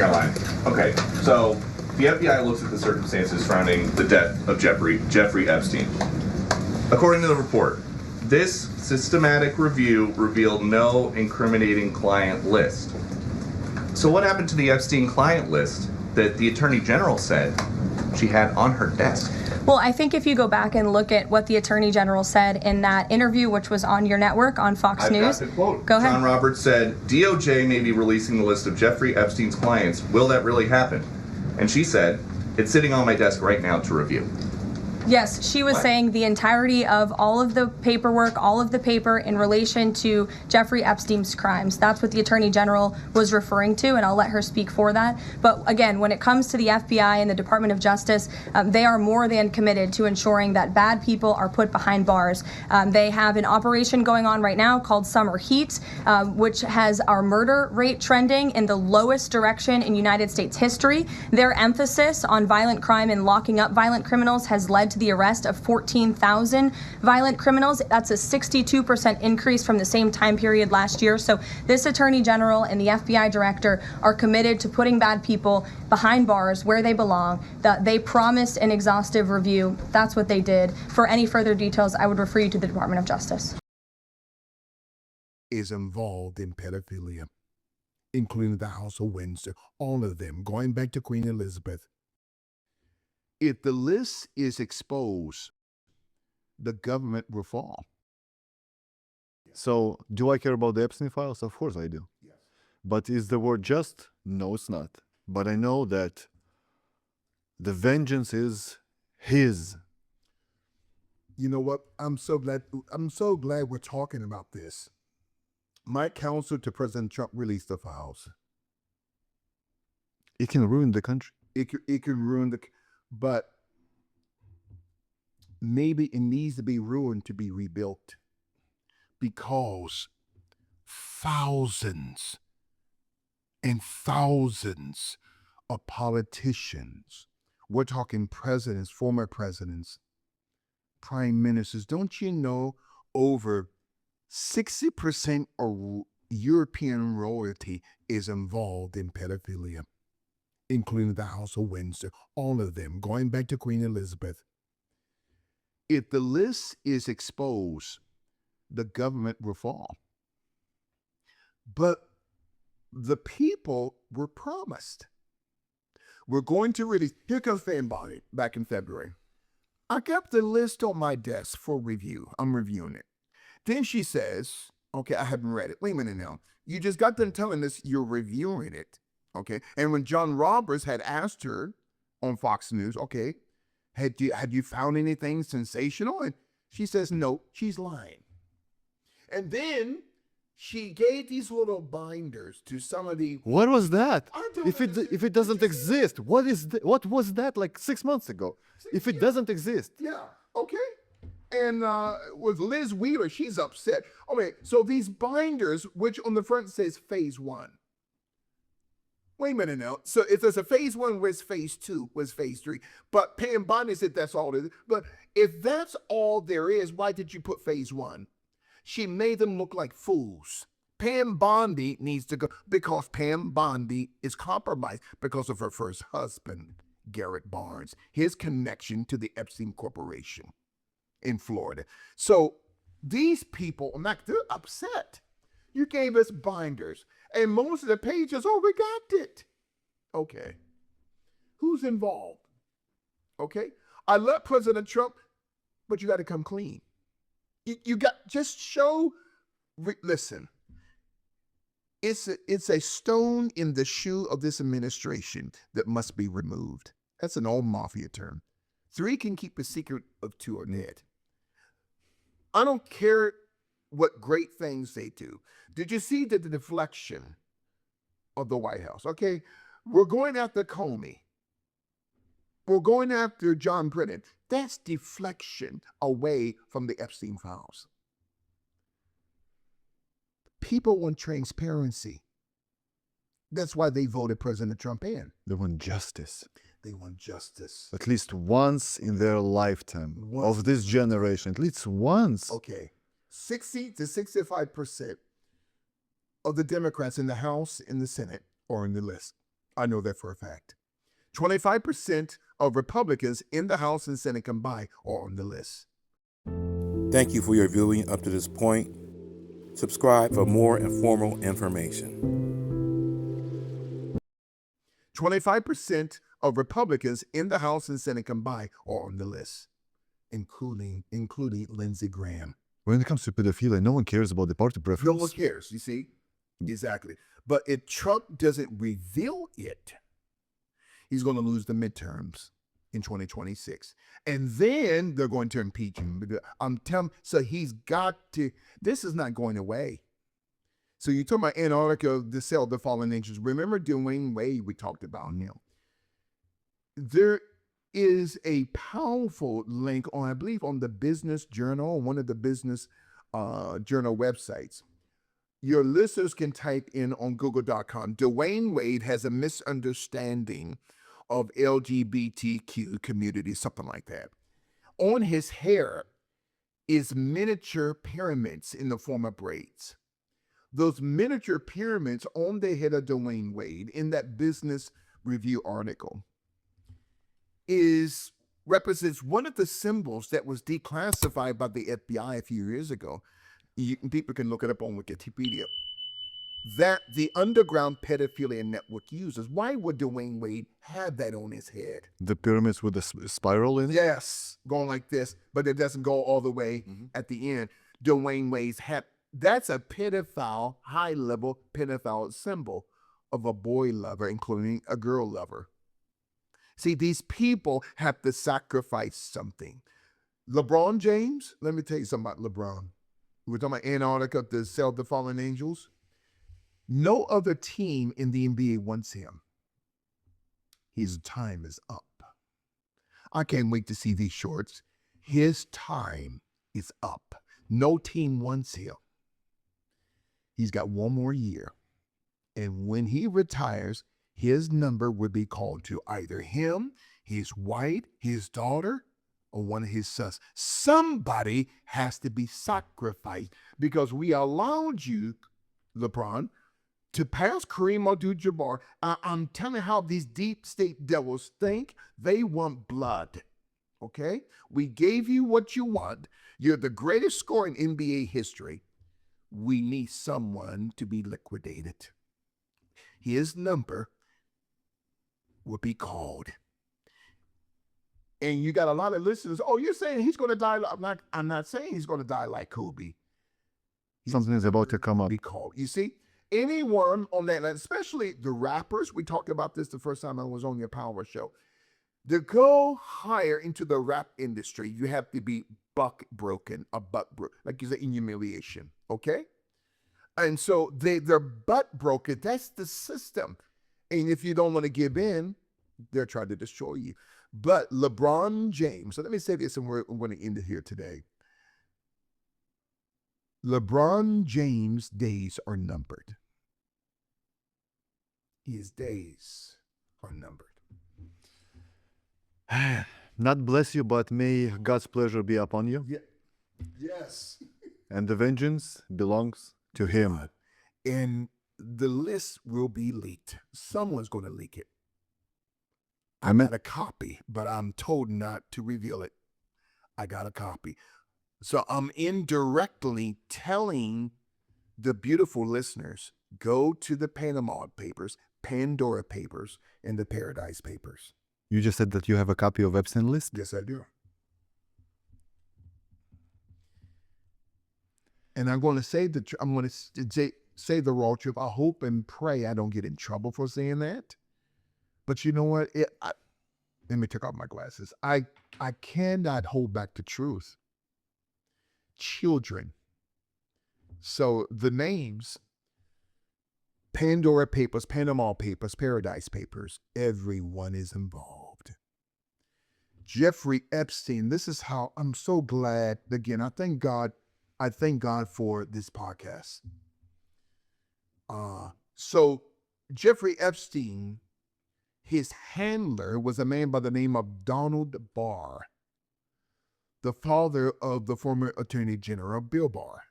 Carolina. Okay, so the FBI looks at the circumstances surrounding the death of Jeffrey Epstein. According to the report, this systematic review revealed no incriminating client list. So what happened to the Epstein client list that the Attorney General said she had on her desk? Well, I think if you go back and look at what the Attorney General said in that interview, which was on your network on Fox News. Got the quote. Go ahead. John Roberts said, DOJ may be releasing the list of Jeffrey Epstein's clients. Will that really happen? And she said, it's sitting on my desk right now to review. Yes, she was saying the entirety of all of the paperwork, all of the paper in relation to Jeffrey Epstein's crimes. That's what the Attorney General was referring to, and I'll let her speak for that. But again, when it comes to the FBI and the Department of Justice, they are more than committed to ensuring that bad people are put behind bars. They have an operation going on right now called Summer Heat, which has our murder rate trending in the lowest direction in United States history. Their emphasis on violent crime and locking up violent criminals has led to the arrest of 14,000 violent criminals. That's a 62% increase from the same time period last year. So this Attorney General and the FBI Director are committed to putting bad people behind bars where they belong. They promised an exhaustive review. That's what they did. For any further details, I would refer you to the Department of Justice. Is involved in pedophilia, including the House of Windsor, all of them, going back to Queen Elizabeth. If the list is exposed, the government will fall. So, do I care about the Epstein files? Of course I do. Yes. But is the word just? No, it's not. But I know that the vengeance is his. You know what? I'm so glad we're talking about this. My counsel to President Trump released the files. It can ruin the country. It can ruin but maybe it needs to be ruined to be rebuilt, because thousands and thousands of politicians, we're talking presidents, former presidents, prime ministers, don't you know over 60% of European royalty is involved in pedophilia, including the House of Windsor, all of them, going back to Queen Elizabeth. If the list is exposed, the government will fall. But the people were promised. We're going to release, here comes Fan Body back in February. I kept the list on my desk for review. I'm reviewing it. Then she says, okay, I haven't read it. Wait a minute now. You just got done telling us you're reviewing it. Okay. And when John Roberts had asked her on Fox News, okay, had you found anything sensational? And she says, no, she's lying. And then she gave these little binders to some of the... What was that? If it doesn't exist, what was that like 6 months ago? If it doesn't exist. Yeah, okay. And with Liz Wheeler, she's upset. Okay, so these binders, which on the front says phase 1. Wait a minute now. So if there's a phase 1, where's phase 2? Where's phase 3? But Pam Bondi said that's all it is. But if that's all there is, why did you put phase 1? She made them look like fools. Pam Bondi needs to go because Pam Bondi is compromised because of her first husband, Garrett Barnes, his connection to the Epstein Corporation in Florida. So these people, they're upset. You gave us binders, and most of the pages, oh, we got it. Okay. Who's involved? Okay. I love President Trump, but you got to come clean. You got, just show, listen, it's a stone in the shoe of this administration that must be removed. That's an old mafia term. 3 can keep a secret of 2 are dead. I don't care what great things they do. Did you see the deflection of the White House? Okay, we're going after Comey. We're going after John Brennan. That's deflection away from the Epstein files. People want transparency. That's why they voted President Trump in. They want justice. They want justice. At least once in their lifetime of this generation. At least once. Okay. 60 to 65% of the Democrats in the House, in the Senate, are in the list. I know that for a fact. 25% of Republicans in the House and Senate combined are on the list. Thank you for your viewing up to this point. Subscribe for more informal information. 25% of Republicans in the House and Senate combined are on the list, including Lindsey Graham. When it comes to pedophilia, no one cares about the party preference. No one cares, you see? Exactly. But if Trump doesn't reveal it, he's going to lose the midterms in 2026. And then they're going to impeach him. I'm telling, so he's got to, this is not going away. So you talk about Antarctica, the cell, the fallen angels. Remember Dwayne Wade, we talked about him. There is a powerful link on, I believe, on the Business Journal, one of the Business Journal websites. Your listeners can type in on google.com. Dwayne Wade has a misunderstanding of LGBTQ community, something like that. On his hair is miniature pyramids in the form of braids. Those miniature pyramids on the head of Dwayne Wade in that Business Review article represents one of the symbols that was declassified by the FBI a few years ago. People can look it up on Wikipedia. That the underground pedophilia network uses. Why would Dwayne Wade have that on his head? The pyramids with the spiral in it? Yes, going like this, but it doesn't go all the way at the end. Dwayne Wade's hat. That's a pedophile, high-level pedophile symbol of a boy lover, including a girl lover. See, these people have to sacrifice something. LeBron James, let me tell you something about LeBron. We're talking about Antarctica, the cell of the fallen angels. No other team in the NBA wants him. His time is up. I can't wait to see these shorts. His time is up. No team wants him. He's got one more year. And when he retires, his number would be called to either him, his wife, his daughter, or one of his sons. Somebody has to be sacrificed because we allowed you, LeBron, to pass Kareem Abdul-Jabbar. I'm telling you how these deep state devils think. They want blood, okay? We gave you what you want. You're the greatest scorer in NBA history. We need someone to be liquidated. His number will be called. And you got a lot of listeners. Oh, you're saying he's going to die? I'm not saying he's going to die like Kobe. Something is about to come up. Be called. You see, anyone on that, especially the rappers. We talked about this the first time I was on your Power Show. To go higher into the rap industry, you have to be butt broken, like you say, in humiliation. Okay, and so they're butt broken. That's the system. And if you don't want to give in, they're trying to destroy you. But LeBron James, so let me say this, and we're going to end it here today. LeBron James' days are numbered. His days are numbered. Not bless you, but may God's pleasure be upon you. Yeah. Yes. And the vengeance belongs to him. And the list will be leaked. Someone's going to leak it. I got a copy, but I'm told not to reveal it. I got a copy. So I'm indirectly telling the beautiful listeners, go to the Panama Papers, Pandora Papers, and the Paradise Papers. You just said that you have a copy of Epstein list? Yes, I do. And I'm going to say say the raw truth. I hope and pray I don't get in trouble for saying that. But you know what? Let me take off my glasses. I cannot hold back the truth. Children. So the names, Pandora Papers, Panama Papers, Paradise Papers, everyone is involved. Jeffrey Epstein, this is how I'm so glad. Again, I thank God for this podcast. So Jeffrey Epstein, his handler was a man by the name of Donald Barr, the father of the former Attorney General Bill Barr.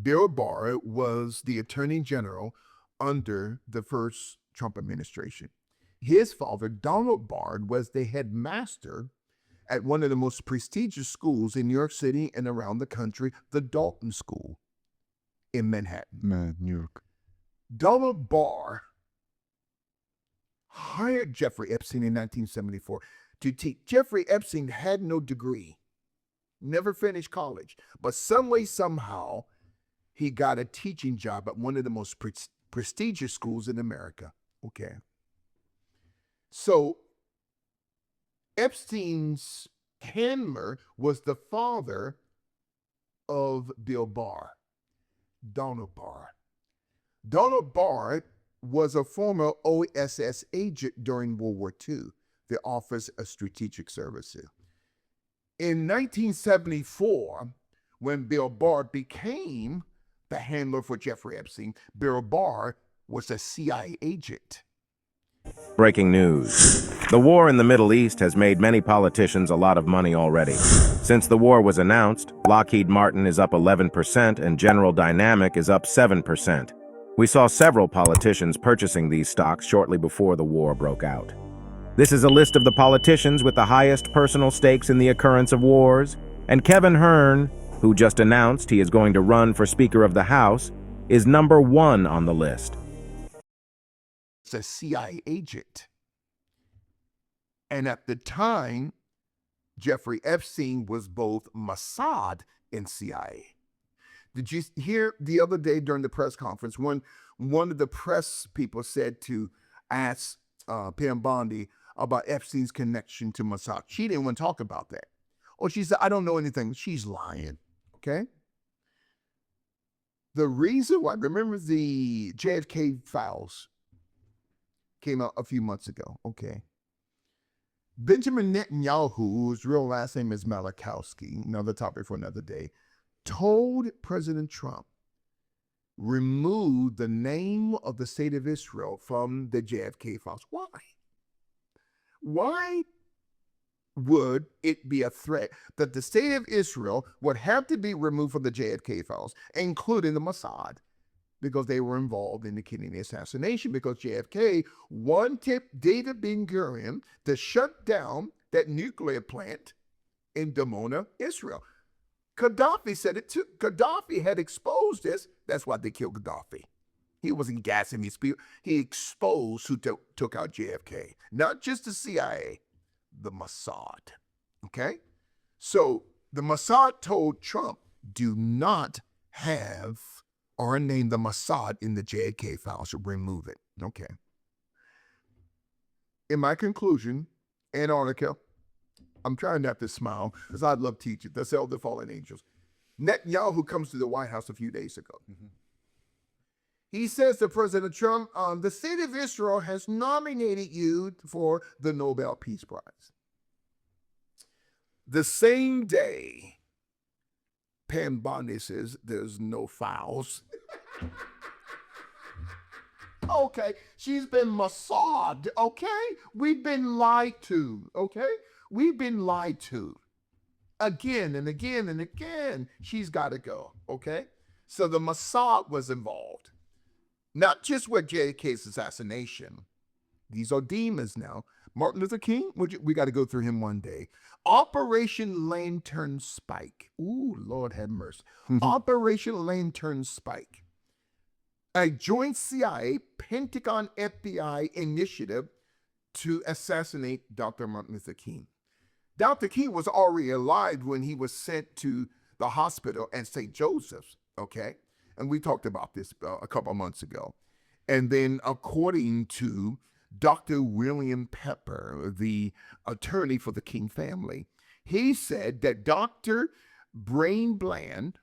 Bill Barr was the Attorney General under the first Trump administration. His father, Donald Bard, was the headmaster at one of the most prestigious schools in New York City and around the country, the Dalton School in Manhattan. Man, New York. Donald Bard hired Jeffrey Epstein in 1974 to teach. Jeffrey Epstein had no degree, never finished college, but some way, somehow, he got a teaching job at one of the most prestigious schools in America. Okay. So Epstein's handler was the father of Bill Barr, Donald Barr. Donald Barr was a former OSS agent during World War II, the Office of Strategic Services. In 1974, when Bill Barr became the handler for Jeffrey Epstein, Bill Barr was a CIA agent. Breaking news. The war in the Middle East has made many politicians a lot of money already. Since the war was announced, Lockheed Martin is up 11% and General Dynamic is up 7%. We saw several politicians purchasing these stocks shortly before the war broke out. This is a list of the politicians with the highest personal stakes in the occurrence of wars, and Kevin Hearn, who just announced he is going to run for Speaker of the House, is number 1 on the list. A CIA agent. And at the time, Jeffrey Epstein was both Mossad and CIA. Did you hear the other day during the press conference when one of the press people said to ask Pam Bondi about Epstein's connection to Mossad? She didn't want to talk about that. Or she said, I don't know anything. She's lying. Okay? The reason why, remember the JFK files came out a few months ago, okay? Benjamin Netanyahu, whose real last name is Malachowski, another topic for another day, told President Trump, remove the name of the state of Israel from the JFK files. Why? Why would it be a threat that the state of Israel would have to be removed from the JFK files, including the Mossad, because they were involved in the Kennedy assassination, because JFK wanted David Ben-Gurion to shut down that nuclear plant in Dimona, Israel. Gaddafi said it too. Gaddafi had exposed this. That's why they killed Gaddafi. He wasn't gassing his people. He exposed who took out JFK. Not just the CIA, the Mossad. Okay? So the Mossad told Trump, do not have or name the Mossad in the JFK files, or remove it. Okay. In my conclusion, Antarctica, I'm trying not to smile because I love teaching. That's all the fallen angels. Netanyahu comes to the White House a few days ago. Mm-hmm. He says to President Trump, the state of Israel has nominated you for the Nobel Peace Prize. The same day, Pam Bondi says there's no files. Okay, she's been Mossad, okay? We've been lied to, okay? We've been lied to. Again and again and again, she's got to go, okay? So the Mossad was involved. Not just with JFK's assassination. These are demons now. Martin Luther King, we got to go through him one day. Operation Lantern Spike. Ooh, Lord have mercy. Operation Lantern Spike. A joint CIA, Pentagon, FBI initiative to assassinate Dr. Martin Luther King. Dr. King was already alive when he was sent to the hospital at St. Joseph's, okay? And we talked about this a couple of months ago. And then according to Dr. William Pepper, the attorney for the King family, he said that Dr. Brain Bland,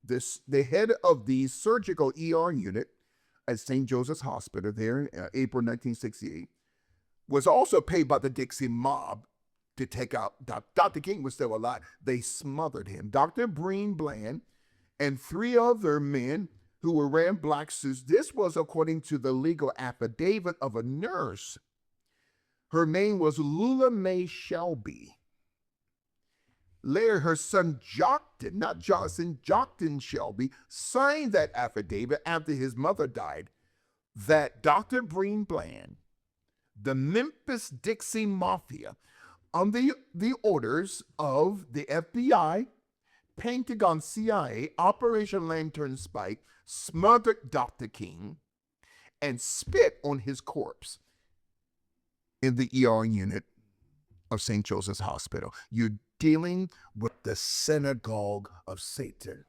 the head of the surgical ER unit at St. Joseph's Hospital there in April 1968, was also paid by the Dixie mob to take out Dr. King was still alive. They smothered him. Dr. Brain Bland and 3 other men who were wearing black suits. This was according to the legal affidavit of a nurse. Her name was Lula Mae Shelby. Later, her son Jockton, not Johnson, Jockton Shelby, signed that affidavit after his mother died. that Dr. Breen Bland, the Memphis Dixie Mafia, on the orders of the FBI, Pentagon, CIA, Operation Lantern Spike, smothered Dr. King and spit on his corpse in the ER unit of St. Joseph's Hospital. You're dealing with the synagogue of Satan.